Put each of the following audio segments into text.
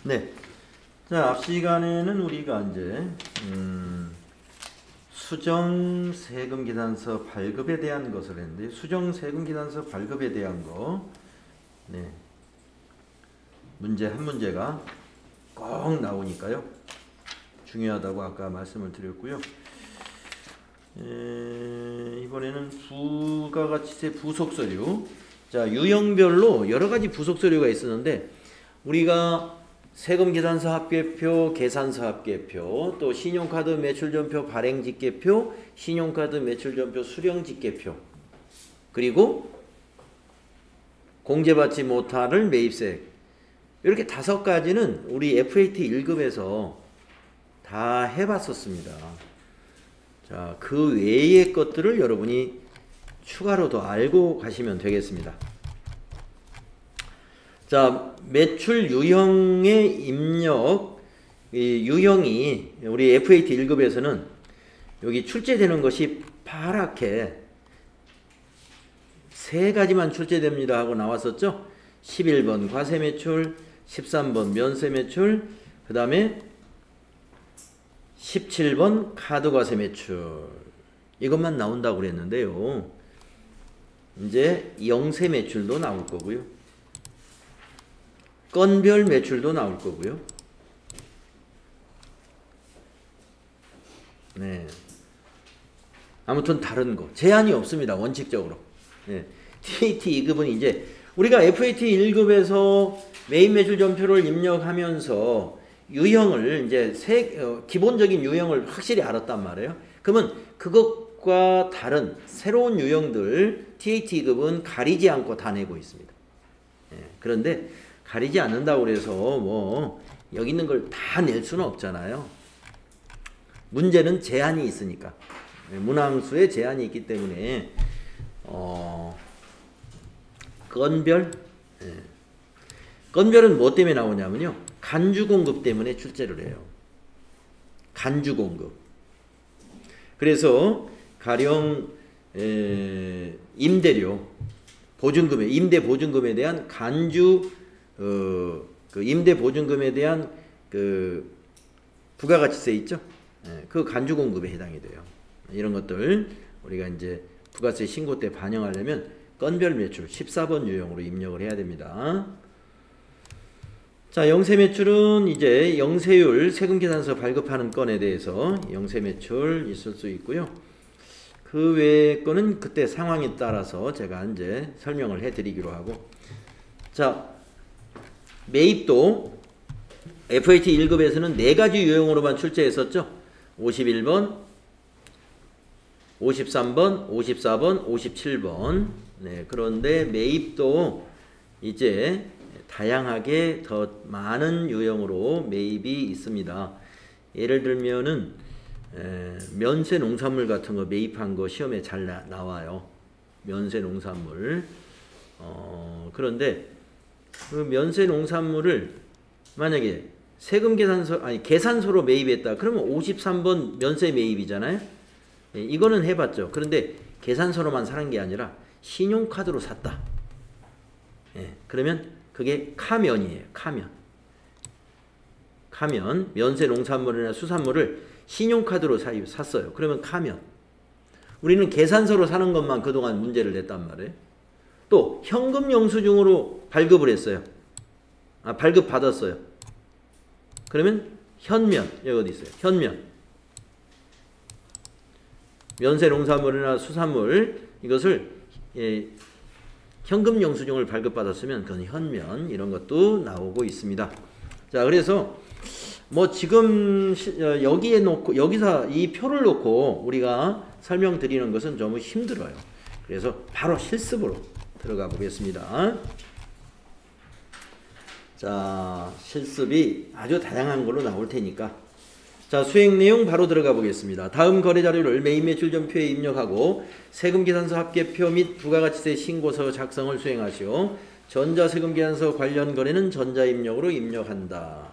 네. 자, 앞 시간에는 우리가 이제 수정 세금 계산서 발급에 대한 것을 했는데, 수정 세금 계산서 발급에 대한 거, 네, 문제 한 문제가 꼭 나오니까요, 중요하다고 아까 말씀을 드렸고요. 이번에는 부가가치세 부속서류. 자, 유형별로 여러 가지 부속서류가 있었는데, 우리가 세금 계산서 합계표, 계산서 합계표, 또 신용카드 매출전표 발행집계표, 신용카드 매출전표 수령집계표, 그리고 공제받지 못할 매입세, 이렇게 5가지는 우리 FAT 1급에서 다 해봤었습니다. 자, 그 외의 것들을 여러분이 추가로 더 알고 가시면 되겠습니다. 자, 매출 유형의 입력, 이 유형이 우리 FAT 1급에서는 여기 출제되는 것이 파랗게 3가지만 출제됩니다 하고 나왔었죠. 11번 과세매출, 13번 면세매출, 그 다음에 17번 카드과세매출, 이것만 나온다고 그랬는데요. 이제 영세매출도 나올 거고요, 건별 매출도 나올 거고요. 네. 아무튼 다른 거 제한이 없습니다. 원칙적으로. 네. TAT 2급은 이제 우리가 FAT 1급에서 매입 매출 전표를 입력하면서 유형을 이제 기본적인 유형을 확실히 알았단 말이에요. 그러면 그것과 다른 새로운 유형들 TAT 2급은 가리지 않고 다 내고 있습니다. 네. 그런데 가리지 않는다고 해서 뭐 여기 있는 걸 다 낼 수는 없잖아요. 문제는 제한이 있으니까, 문항수에 제한이 있기 때문에 건별, 건별은 뭐 때문에 나오냐면요, 간주공급 때문에 출제를 해요. 간주공급. 그래서 가령 임대료 보증금에, 임대 보증금에 대한 간주, 그 임대 보증금에 대한 그 부가가치세 있죠? 그 간주공급에 해당이 돼요. 이런 것들 우리가 이제 부가세 신고 때 반영하려면 건별 매출 14번 유형으로 입력을 해야 됩니다. 자, 영세매출은 이제 영세율 세금계산서 발급하는 건에 대해서 영세매출 있을 수 있고요. 그 외의 거는 그때 상황에 따라서 제가 이제 설명을 해드리기로 하고, 자, 매입도 FAT 1급에서는 4가지 유형으로만 출제했었죠. 51번, 53번, 54번, 57번. 네, 그런데 매입도 이제 다양하게 더 많은 유형으로 매입이 있습니다. 예를 들면은 면세 농산물 같은 거 매입한 거 시험에 잘 나와요. 면세 농산물. 그런데 그 면세 농산물을 만약에 세금 계산서, 아니 계산서로 매입했다 그러면 53번 면세 매입이잖아요. 예, 이거는 해봤죠. 그런데 계산서로만 사는 게 아니라 신용카드로 샀다. 예, 그러면 그게 카면이에요. 카면. 카면, 면세 농산물이나 수산물을 신용카드로 샀어요. 그러면 카면. 우리는 계산서로 사는 것만 그동안 문제를 냈단 말이에요. 또 현금 영수증으로 발급을 했어요. 발급 받았어요. 그러면 현면, 여기 어디 있어요? 현면. 면세 농산물이나 수산물, 이것을 현금 영수증을 발급받았으면 그건 현면, 이런 것도 나오고 있습니다. 자, 그래서 뭐 지금 여기에 놓고, 여기서 이 표를 놓고 우리가 설명드리는 것은 너무 힘들어요. 그래서 바로 실습으로 들어가 보겠습니다. 자, 실습이 아주 다양한 걸로 나올 테니까. 자, 수행 내용 바로 들어가 보겠습니다. 다음 거래 자료를 매입 매출 전표에 입력하고 세금 계산서 합계표 및 부가가치세 신고서 작성을 수행하시오. 전자세금 계산서 관련 거래는 전자입력으로 입력한다.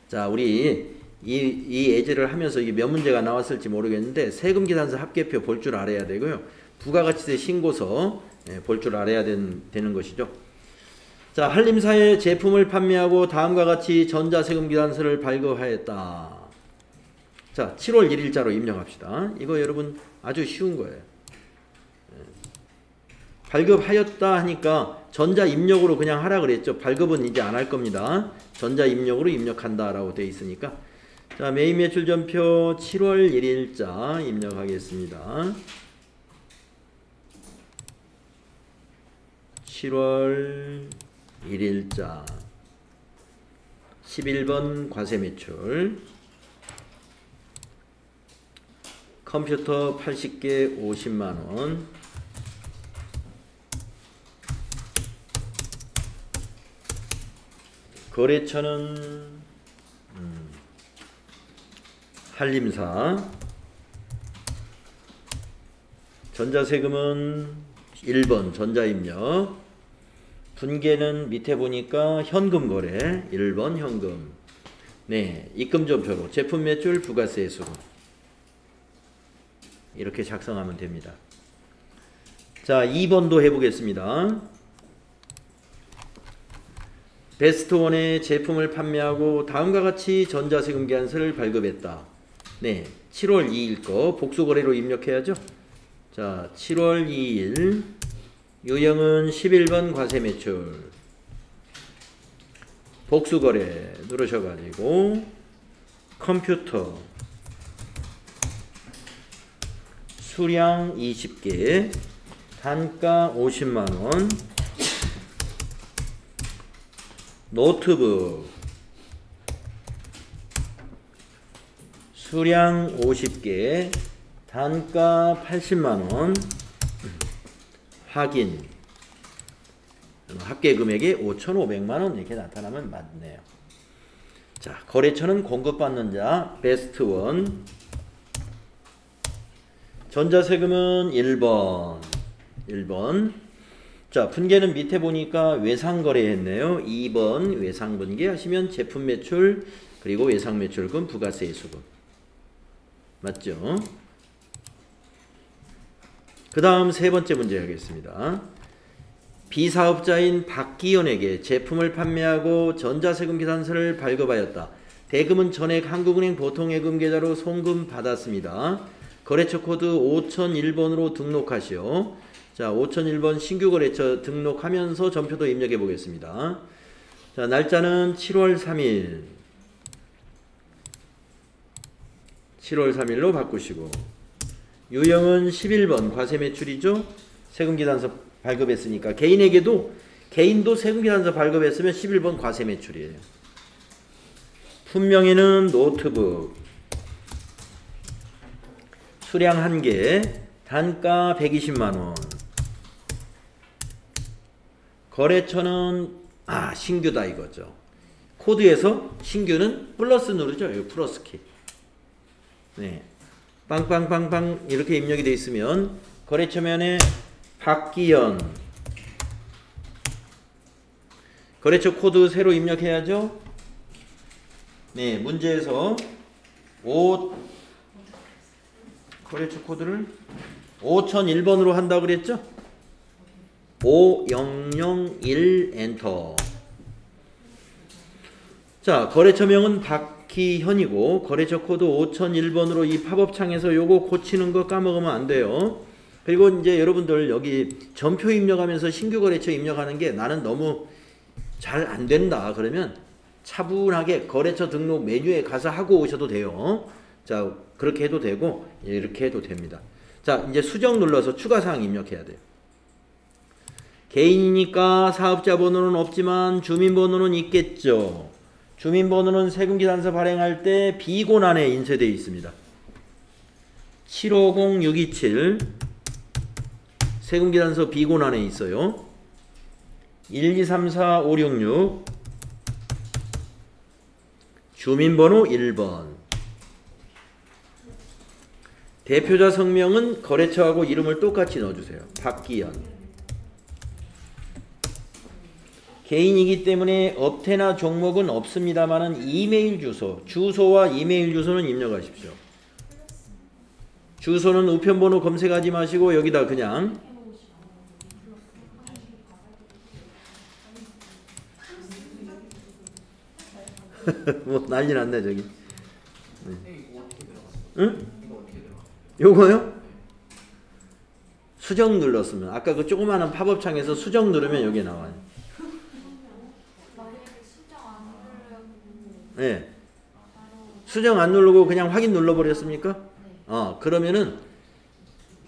자, 우리 이 예제를 하면서 이게 몇 문제가 나왔을지 모르겠는데 세금 계산서 합계표 볼 줄 알아야 되고요. 부가가치세 신고서 볼 줄 알아야 되는 것이죠. 자, 한림사의 제품을 판매하고 다음과 같이 전자세금계산서를 발급하였다. 자, 7월 1일자로 입력합시다. 이거 여러분 아주 쉬운 거예요. 발급하였다 하니까 전자입력으로 그냥 하라 그랬죠. 발급은 이제 안 할 겁니다. 전자입력으로 입력한다 라고 되어 있으니까. 자, 메인 매출 전표 7월 1일자 입력하겠습니다. 7월 1일자 11번 과세 매출 컴퓨터 80개 50만원 거래처는 한림사 전자세금은 1번 전자입력 분계는 밑에 보니까 현금 거래 1번 현금 네 입금전표로 제품 매출 부가세 수금 이렇게 작성하면 됩니다. 자 2번도 해보겠습니다. 베스트원의 제품을 판매하고 다음과 같이 전자세금 계산서를 발급했다. 네 7월 2일 거 복수거래로 입력해야죠. 자 7월 2일 유형은 11번 과세매출 복수거래 누르셔가지고 컴퓨터 수량 20개 단가 50만원 노트북 수량 50개 단가 80만원 확인 합계 금액이 5,500만원 이렇게 나타나면 맞네요. 자 거래처는 공급받는 자 베스트원 전자세금은 1번 자 분계는 밑에 보니까 외상거래 했네요. 2번 외상분계 하시면 제품 매출 그리고 외상매출금 부가세 수금 맞죠? 그 다음 세 번째 문제 하겠습니다. 비사업자인 박기현에게 제품을 판매하고 전자세금 계산서를 발급하였다. 대금은 전액 한국은행 보통예금 계좌로 송금 받았습니다. 거래처 코드 5001번으로 등록하시오. 자 5001번 신규 거래처 등록하면서 전표도 입력해 보겠습니다. 자 날짜는 7월 3일 7월 3일로 바꾸시고 유형은 11번 과세매출이죠. 세금계산서 발급했으니까 개인도 세금계산서 발급했으면 11번 과세매출이에요. 품명에는 노트북 수량 1개 단가 120만원 거래처는 신규다 이거죠. 코드에서 신규는 플러스 누르죠. 여기 플러스 키 네. 빵빵빵빵 이렇게 입력이 되어 있으면 거래처면에 박기현 거래처 코드 새로 입력해야죠. 네 문제에서 거래처 코드를 5001번으로 한다고 그랬죠. 5001 엔터. 자 거래처명은 박기현이고 거래처 코드 5001번으로 이 팝업창에서 요거 고치는 거 까먹으면 안 돼요. 그리고 이제 여러분들 여기 전표 입력하면서 신규 거래처 입력하는 게 나는 너무 잘 안 된다 그러면 차분하게 거래처 등록 메뉴에 가서 하고 오셔도 돼요. 자 그렇게 해도 되고 이렇게 해도 됩니다. 자 이제 수정 눌러서 추가사항 입력해야 돼요. 개인이니까 사업자 번호는 없지만 주민번호는 있겠죠. 주민번호는 세금계산서 발행할 때 비곤안에 인쇄되어 있습니다. 750627 세금계산서 비곤안에 있어요. 1234566 주민번호 1번 대표자 성명은 거래처하고 이름을 똑같이 넣어주세요. 박기현 개인이기 때문에 업태나 종목은 없습니다만은 이메일 주소와 이메일 주소는 입력하십시오. 주소는 우편번호 검색하지 마시고 여기다 그냥 뭐 난리 났네 저기. 이거 어떻게 들어갔어요? 응? 이거 어떻게 들어갔어요? 요거요? 수정 눌렀으면 아까 그 조그마한 팝업 창에서 수정 누르면 여기 나와요. 만약에 수정 안 누르고 네. 바로 수정 안 누르고 그냥 확인 눌러버렸습니까? 그러면은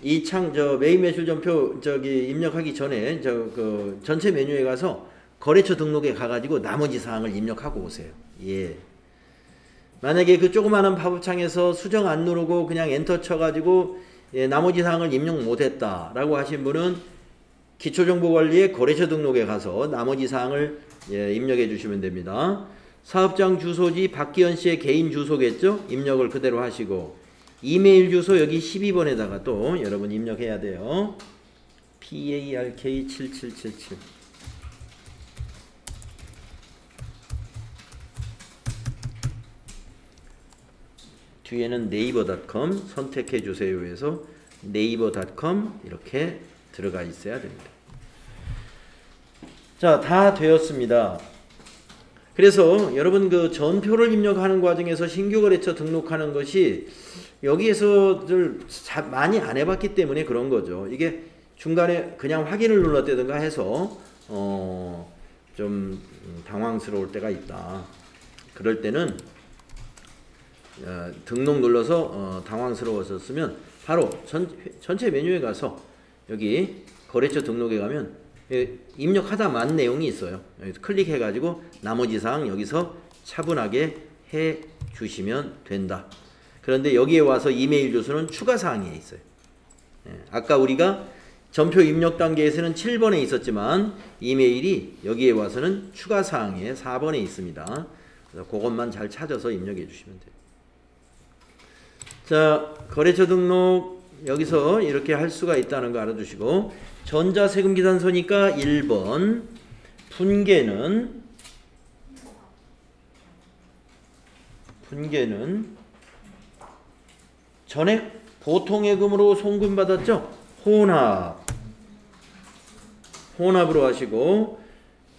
이 창 저 메인 매출 전표 저기 입력하기 전에 저 그 전체 메뉴에 가서 거래처 등록에 가가지고 나머지 사항을 입력하고 오세요. 예. 만약에 그 조그마한 팝업 창에서 수정 안 누르고 그냥 엔터 쳐가지고 예, 나머지 사항을 입력 못했다라고 하신 분은 기초정보관리의 거래처 등록에 가서 나머지 사항을 예, 입력해 주시면 됩니다. 사업장 주소지 박기현 씨의 개인 주소겠죠? 입력을 그대로 하시고 이메일 주소 여기 12번에다가 또 여러분 입력해야 돼요. PARK7777 뒤에는 네이버.com 선택해 주세요 해서 네이버.com 이렇게 들어가 있어야 됩니다. 자, 다 되었습니다. 그래서 여러분 그 전표를 입력하는 과정에서 신규 거래처 등록하는 것이 여기에서 많이 안 해봤기 때문에 그런 거죠. 이게 중간에 그냥 확인을 눌렀다든가 해서 좀 당황스러울 때가 있다. 그럴 때는 등록 눌러서 당황스러웠었으면 바로 전체 메뉴에 가서 여기 거래처 등록에 가면 입력하다 만 내용이 있어요. 여기서 클릭해 가지고 나머지 사항 여기서 차분하게 해 주시면 된다. 그런데 여기에 와서 이메일 주소는 추가 사항에 있어요. 아까 우리가 전표 입력 단계에서는 7번에 있었지만 이메일이 여기에 와서는 추가 사항에 4번에 있습니다. 그래서 그것만 잘 찾아서 입력해 주시면 돼요. 자, 거래처 등록 여기서 이렇게 할 수가 있다는 거 알아두시고 전자세금계산서니까 1번 분계는 전액 보통예금으로 송금받았죠? 혼합으로 하시고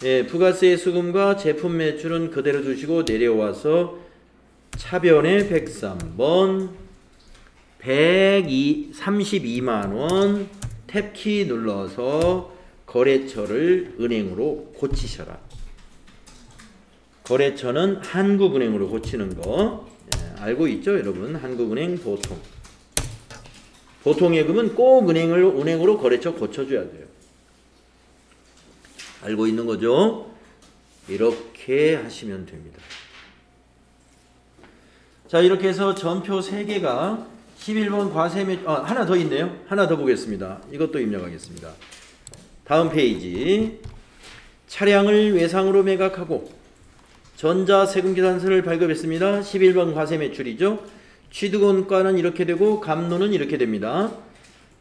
예, 부가세 수금과 제품 매출은 그대로 두시고 내려와서 차변에 103번 132만원 탭키 눌러서 거래처를 은행으로 고치셔라. 거래처는 한국은행으로 고치는 거 알고 있죠 여러분? 한국은행 보통예금은 꼭 은행으로 거래처 고쳐줘야 돼요. 알고 있는 거죠? 이렇게 하시면 됩니다. 자, 이렇게 해서 전표 3개가 11번 과세매 하나 더 있네요. 하나 더 보겠습니다. 이것도 입력하겠습니다. 다음 페이지 차량을 외상으로 매각하고 전자세금계산서를 발급했습니다. 11번 과세매출이죠. 취득원가는 이렇게 되고 감로는 이렇게 됩니다.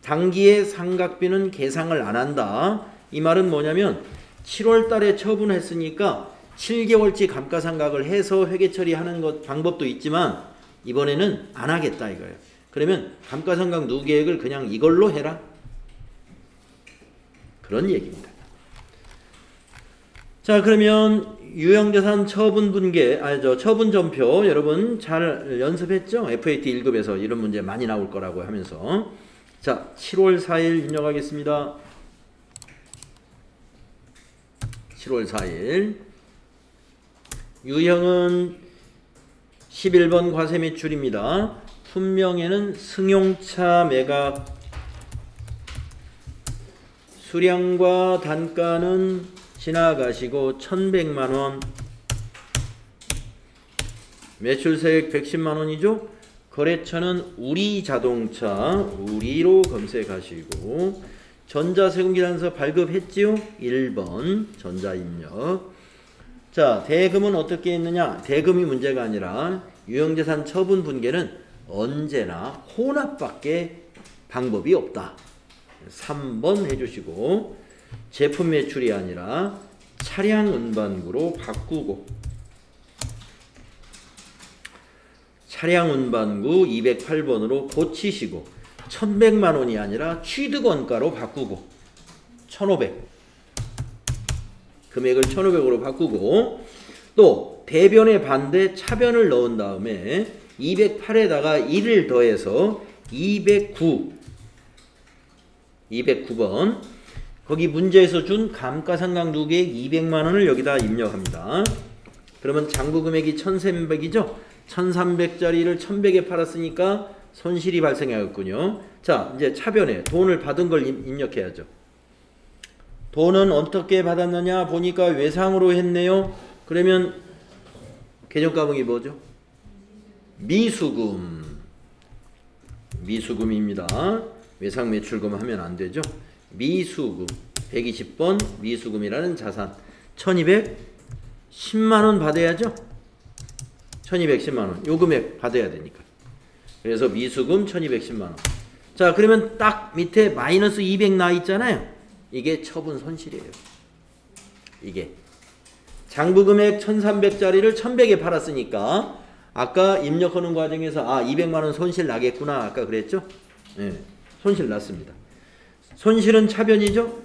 당기의 상각비는 계상을 안 한다. 이 말은 뭐냐면 7월 달에 처분했으니까 7개월치 감가상각을 해서 회계 처리하는 것 방법도 있지만 이번에는 안 하겠다 이거예요. 그러면 감가상각 누계획을 그냥 이걸로 해라. 그런 얘기입니다. 자, 그러면 유형자산 처분 분계, 처분 전표 여러분 잘 연습했죠? FAT 1급에서 이런 문제 많이 나올 거라고 하면서 자, 7월 4일 입력하겠습니다. 7월 4일 유형은 11번 과세매출입니다. 품명에는 승용차 매각 수량과 단가는 지나가시고 1100만원 매출세액 110만원이죠. 거래처는 우리로 검색하시고 전자세금계산서 발급했지요? 1번 전자입력. 자, 대금은 어떻게 했느냐? 대금이 문제가 아니라 유형자산 처분 분계는 언제나 혼합밖에 방법이 없다. 3번 해주시고 제품 매출이 아니라 차량 운반구로 바꾸고 차량 운반구 208번으로 고치시고 1100만원이 아니라 취득원가로 바꾸고 1500 금액을 1500으로 바꾸고 또 대변의 반대 차변을 넣은 다음에 208에다가 1을 더해서 209번 거기 문제에서 준 감가상각 누계액 200만 원을 여기다 입력합니다. 그러면 장부 금액이 1300이죠. 1300짜리를 1100에 팔았으니까 손실이 발생하였군요. 자, 이제 차변에 돈을 받은 걸 입력해야죠. 돈은 어떻게 받았느냐 보니까 외상으로 했네요. 그러면 계정가목이 뭐죠? 미수금입니다. 외상 매출금 하면 안 되죠. 미수금 120번 미수금이라는 자산 1210만 원 받아야죠. 1210만 원. 요 금액 받아야 되니까. 그래서 미수금 1210만 원. 자, 그러면 딱 밑에 마이너스 200 나 있잖아요. 이게 처분 손실이에요. 이게 장부 금액 1300짜리를 1100에 팔았으니까 아까 입력하는 과정에서 200만 원 손실 나겠구나 아까 그랬죠? 네, 손실 났습니다. 손실은 차변이죠?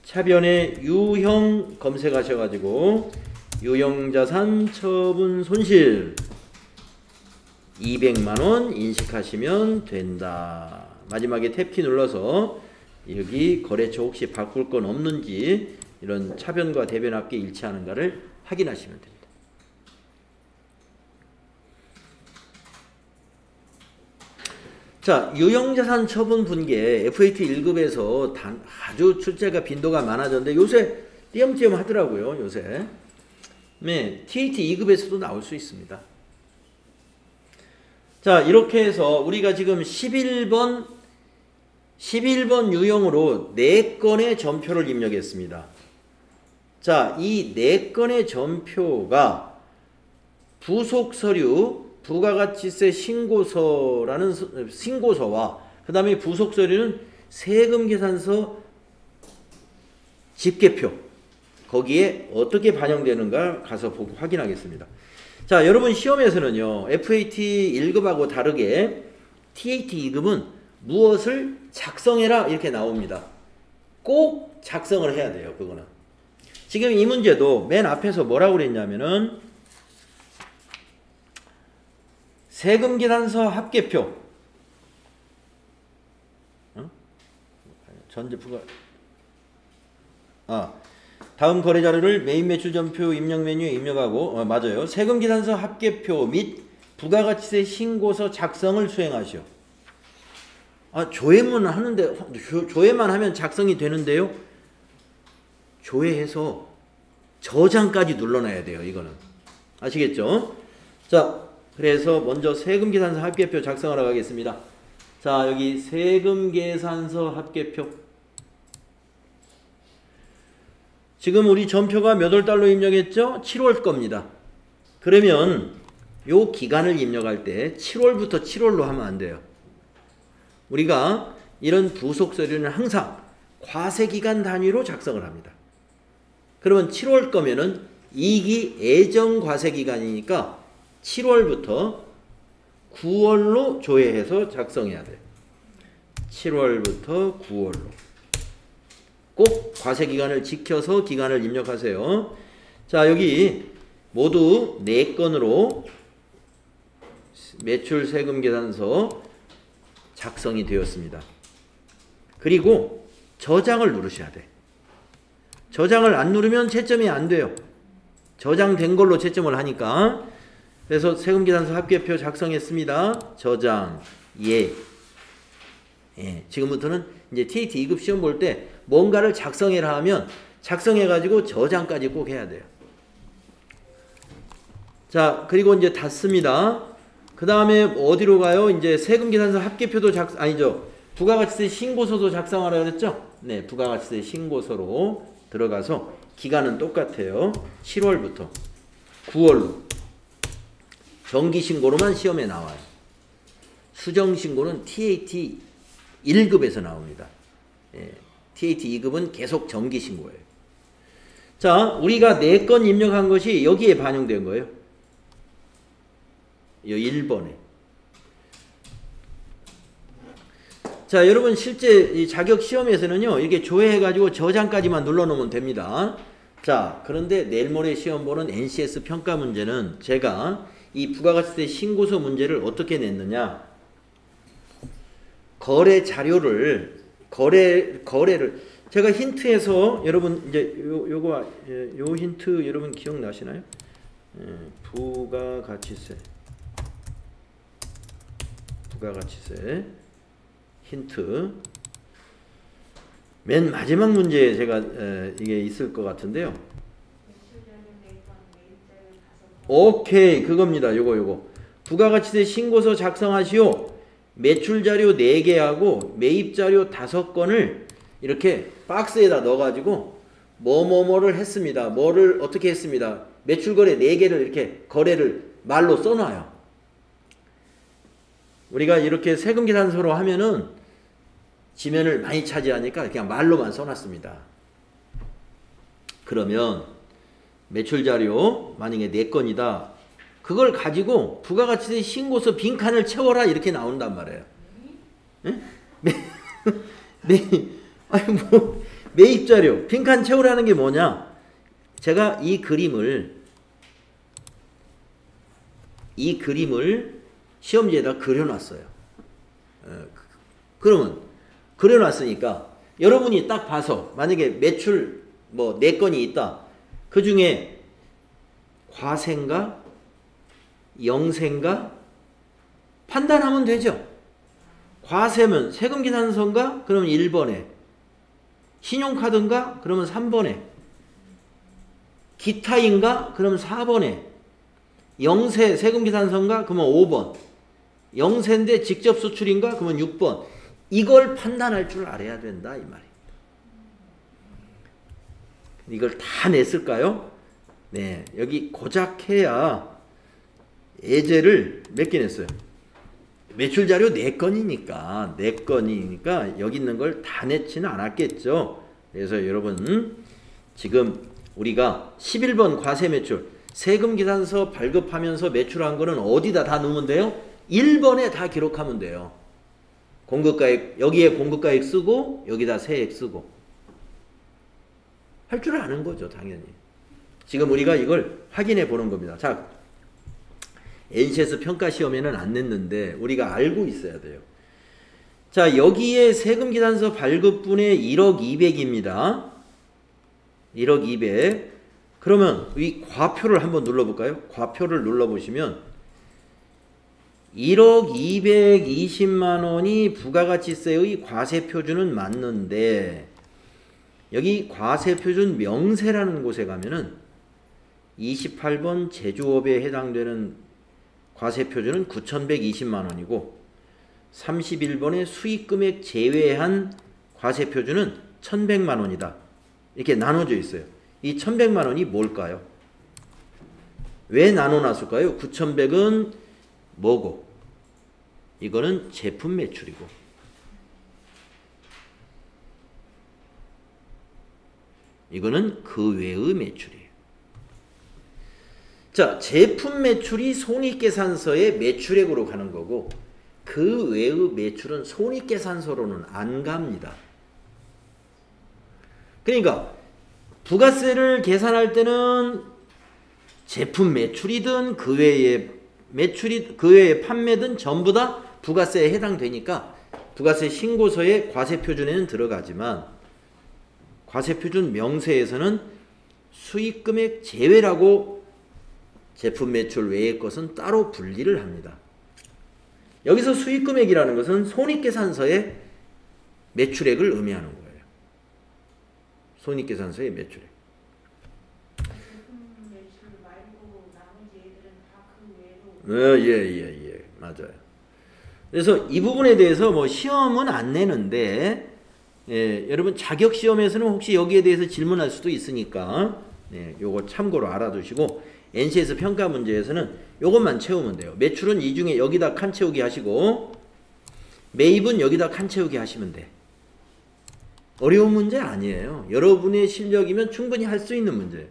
차변에 유형 검색하셔가지고 유형자산 처분 손실 200만 원 인식하시면 된다. 마지막에 탭키 눌러서 여기 거래처 혹시 바꿀 건 없는지 이런 차변과 대변 합계 일치하는가를 확인하시면 됩니다. 자, 유형자산 처분 분계 FAT 1급에서 아주 출제가 빈도가 많아졌는데 요새 띄엄띄엄 하더라고요. 요새. 네, TAT 2급에서도 나올 수 있습니다. 자, 이렇게 해서 우리가 지금 11번 유형으로 4건의 전표를 입력했습니다. 자, 이 4건의 전표가 부속 서류 부가가치세 신고서와 그 다음에 부속 서류는 세금계산서 집계표 거기에 어떻게 반영되는가 가서 보고 확인하겠습니다. 자, 여러분 시험에서는요 FAT 1급하고 다르게 TAT 2급은 무엇을 작성해라 이렇게 나옵니다. 꼭 작성을 해야 돼요. 그거는 지금 이 문제도 맨 앞에서 뭐라고 그랬냐면은 세금계산서 합계표 전제부가 다음 거래자료를 메인 매출 전표 입력 메뉴에 입력하고 맞아요. 세금계산서 합계표 및 부가가치세 신고서 작성을 수행하시오. 조회만 하는데 조회만 하면 작성이 되는데요. 조회해서 저장까지 눌러놔야 돼요. 이거는 아시겠죠? 자, 그래서 먼저 세금계산서 합계표 작성하러 가겠습니다. 자, 여기 세금계산서 합계표 지금 우리 전표가 몇 월 달로 입력했죠? 7월 겁니다. 그러면 요 기간을 입력할 때 7월부터 7월로 하면 안 돼요. 우리가 이런 부속 서류는 항상 과세기간 단위로 작성을 합니다. 그러면 7월 거면은 2기 예정 과세기간이니까 7월부터 9월로 조회해서 작성해야 돼요. 7월부터 9월로. 꼭 과세기간을 지켜서 기간을 입력하세요. 자, 여기 모두 4건으로 매출세금계산서 작성이 되었습니다. 그리고 저장을 누르셔야 돼. 저장을 안 누르면 채점이 안 돼요. 저장된 걸로 채점을 하니까. 그래서 세금계산서 합계표 작성했습니다. 저장. 예. 지금부터는 이제 TAT 2급 시험 볼 때 뭔가를 작성해라 하면 작성해가지고 저장까지 꼭 해야 돼요. 자, 그리고 이제 닫습니다. 그 다음에 어디로 가요? 이제 세금계산서 합계표도 부가가치세 신고서도 작성하라 그랬죠? 네, 부가가치세 신고서로 들어가서 기간은 똑같아요. 7월부터 9월로. 정기신고로만 시험에 나와요. 수정신고는 TAT 1급에서 나옵니다. TAT 2급은 계속 정기신고예요. 자, 우리가 4건 입력한 것이 여기에 반영된 거예요. 이 1번에. 자, 여러분 실제 이 자격 시험에서는요. 이렇게 조회해가지고 저장까지만 눌러놓으면 됩니다. 자, 그런데 내일 모레 시험 보는 NCS 평가 문제는 제가 이 부가가치세 신고서 문제를 어떻게 냈느냐. 거래 자료를, 거래를, 제가 힌트에서 여러분, 이제 요 힌트 여러분 기억나시나요? 부가가치세 힌트. 맨 마지막 문제에 제가 이게 있을 것 같은데요. 오케이, 그겁니다. 요거. 부가가치세 신고서 작성하시오. 매출자료 4개하고 매입자료 5건을 이렇게 박스에다 넣어가지고 뭐뭐뭐를 했습니다. 뭐를 어떻게 했습니다. 매출거래 4개를 이렇게 거래를 말로 써놔요. 우리가 이렇게 세금계산서로 하면은 지면을 많이 차지하니까 그냥 말로만 써놨습니다. 그러면 매출자료 만약에 4건이다. 그걸 가지고 부가가치세 신고서 빈칸을 채워라 이렇게 나온단 말이에요. 아니 뭐 매입자료 빈칸 채우라는 게 뭐냐? 제가 이 그림을 시험지에다 그려놨어요. 그러면 그려놨으니까 여러분이 딱 봐서 만약에 매출 뭐 4건이 있다. 그 중에 과세인가 영세인가 판단하면 되죠. 과세면 세금계산서인가? 그러면 1번에 신용카드인가? 그러면 3번에 기타인가? 그러면 4번에 영세 세금계산서인가? 그러면 5번 영세인데 직접 수출인가? 그러면 6번 이걸 판단할 줄 알아야 된다 이 말입니다. 이걸 다 냈을까요? 네, 여기 고작 해야 예제를 몇 개 냈어요. 매출자료 4건이니까 여기 있는 걸 다 냈지는 않았겠죠. 그래서 여러분 지금 우리가 11번 과세매출 세금계산서 발급하면서 매출한 거는 어디다 다 넣으면 돼요? 1번에 다 기록하면 돼요. 공급가액, 여기에 공급가액 쓰고 여기다 세액 쓰고 할 줄 아는 거죠. 당연히. 지금 우리가 이걸 확인해 보는 겁니다. 자, NCS 평가시험에는 안 냈는데 우리가 알고 있어야 돼요. 자, 여기에 세금계산서 발급분의 1억 200입니다. 1억 200. 그러면 이 과표를 한번 눌러볼까요? 과표를 눌러보시면 1억 220만 원이 부가가치세의 과세표준은 맞는데 여기 과세표준 명세라는 곳에 가면은 28번 제조업에 해당되는 과세표준은 9,120만 원이고 31번의 수익금액 제외한 과세표준은 1,100만 원이다. 이렇게 나눠져 있어요. 이 1,100만 원이 뭘까요? 왜 나눠놨을까요? 9,100은 뭐고? 이거는 제품 매출이고 이거는 그 외의 매출이에요. 자, 제품 매출이 손익계산서에 매출액으로 가는 거고 그 외의 매출은 손익계산서로는 안 갑니다. 그러니까 부가세를 계산할 때는 제품 매출이든 그 외의 판매든 전부 다 부가세에 해당되니까 부가세 신고서의 과세표준에는 들어가지만 과세표준 명세에서는 수익금액 제외라고 제품 매출 외의 것은 따로 분리를 합니다. 여기서 수익금액이라는 것은 손익계산서의 매출액을 의미하는 거예요. 손익계산서의 매출액. 제품 매출 말고 나머지 애들은 다 그 외로. 예, 맞아요. 그래서 이 부분에 대해서 뭐 시험은 안 내는데 여러분 자격 시험에서는 혹시 여기에 대해서 질문할 수도 있으니까 요거 참고로 알아두시고 NCS 평가 문제에서는 요것만 채우면 돼요. 매출은 이 중에 여기다 칸 채우기 하시고 매입은 여기다 칸 채우기 하시면 돼. 어려운 문제 아니에요. 여러분의 실력이면 충분히 할 수 있는 문제예요.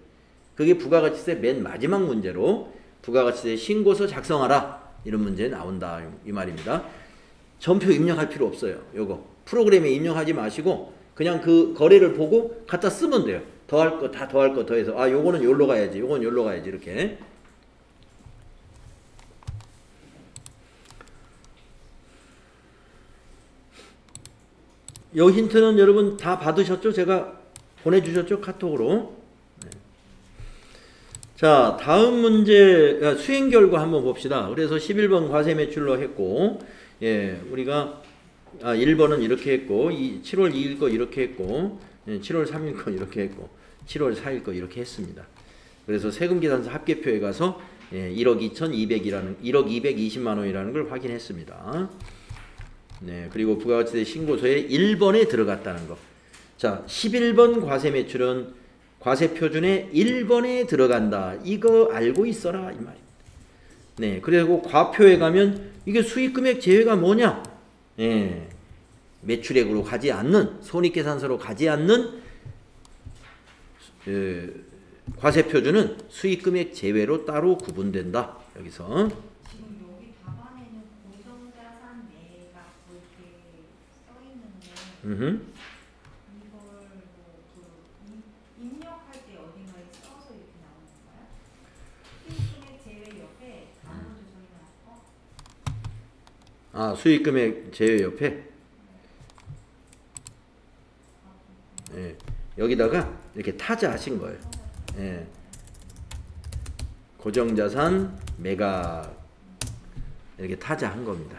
그게 부가가치세 맨 마지막 문제로 부가가치세 신고서 작성하라 이런 문제 나온다 이 말입니다. 전표 입력할 필요 없어요. 요거 프로그램에 입력하지 마시고 그냥 그 거래를 보고 갖다 쓰면 돼요. 더할 거 다 더할 거 더해서 아 요거는 요로 가야지. 요건 요로 가야지. 이렇게. 요 힌트는 여러분 다 받으셨죠? 제가 보내주셨죠? 카톡으로. 네. 자, 다음 문제 수행 결과 한번 봅시다. 그래서 11번 과세 매출로 했고, 예, 우리가 1번은 이렇게 했고, 7월 2일 거 이렇게 했고, 7월 3일 거 이렇게 했고, 7월 4일 거 이렇게 했습니다. 그래서 세금계산서 합계표에 가서 1억 220만 원이라는 걸 확인했습니다. 네, 그리고 부가가치세 신고서에 1번에 들어갔다는 거. 자, 11번 과세 매출은 과세 표준에 1번에 들어간다. 이거 알고 있어라 이 말입니다. 네, 그리고 과표에 가면 이게 수익금액 제외가 뭐냐? 네, 매출액으로 가지 않는 손익계산서로 가지 않는 과세 표준은 수익금액 제외로 따로 구분된다. 여기서. 지금 여기 답안에는 고정자산 매각 이렇게 써 있는데 이걸 입력할 때 어딘가에 써서 이렇게 나오는 건가요? 수익금액 제외 옆에 단어 조정이 나왔고 수익금액 제외 옆에 예, 여기다가 이렇게 타자하신 거예요. 예. 고정자산 매각 이렇게 타자한 겁니다.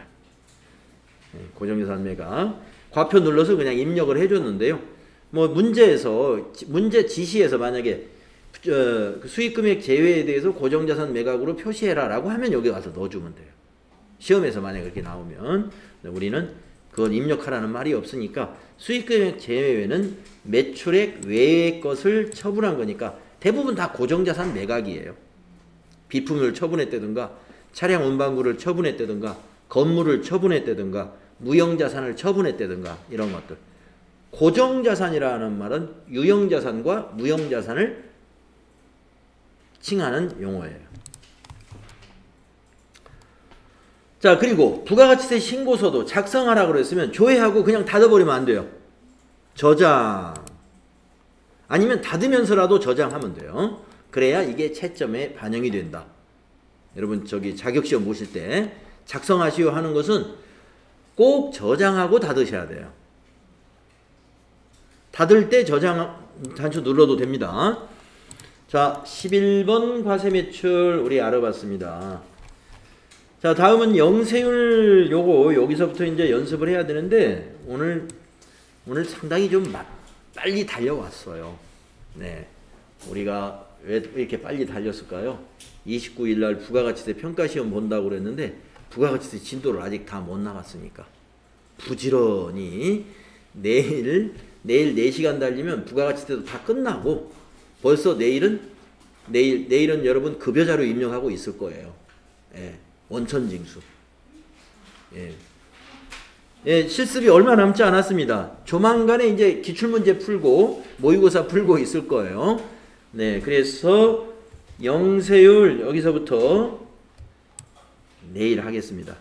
예, 고정자산 매각 과표 눌러서 그냥 입력을 해줬는데요. 뭐 문제 지시에서 만약에 수익금액 제외에 대해서 고정자산 매각으로 표시해라 라고 하면 여기 가서 넣어주면 돼요. 시험에서 만약에 그렇게 나오면 우리는 그건 입력하라는 말이 없으니까 수익금액 제외는 매출액 외의 것을 처분한 거니까 대부분 다 고정자산 매각이에요. 비품을 처분했다든가 차량 운반구를 처분했다든가 건물을 처분했다든가 무형자산을 처분했다든가 이런 것들. 고정자산이라는 말은 유형자산과 무형자산을 칭하는 용어예요. 자, 그리고 부가가치세 신고서도 작성하라고 그랬으면 조회하고 그냥 닫아버리면 안 돼요. 저장. 아니면 닫으면서라도 저장하면 돼요. 그래야 이게 채점에 반영이 된다. 여러분 저기 자격시험 보실 때 작성하시오 하는 것은 꼭 저장하고 닫으셔야 돼요. 닫을 때 저장 단추 눌러도 됩니다. 자, 11번 과세매출 우리 알아봤습니다. 자, 다음은 영세율 요거 여기서부터 이제 연습을 해야 되는데 오늘 상당히 좀 빨리 달려왔어요. 네, 우리가 왜 이렇게 빨리 달렸을까요? 29일 날 부가가치세 평가시험 본다고 그랬는데 부가가치세 진도를 아직 다 못 나갔으니까 부지런히 내일 4시간 달리면 부가가치세도 다 끝나고 벌써 내일은 여러분 급여자료 입력하고 있을 거예요. 예, 원천징수. 예. 예, 실습이 얼마 남지 않았습니다. 조만간에 이제 기출문제 풀고 모의고사 풀고 있을 거예요. 네, 그래서 영세율 여기서부터 내일 하겠습니다.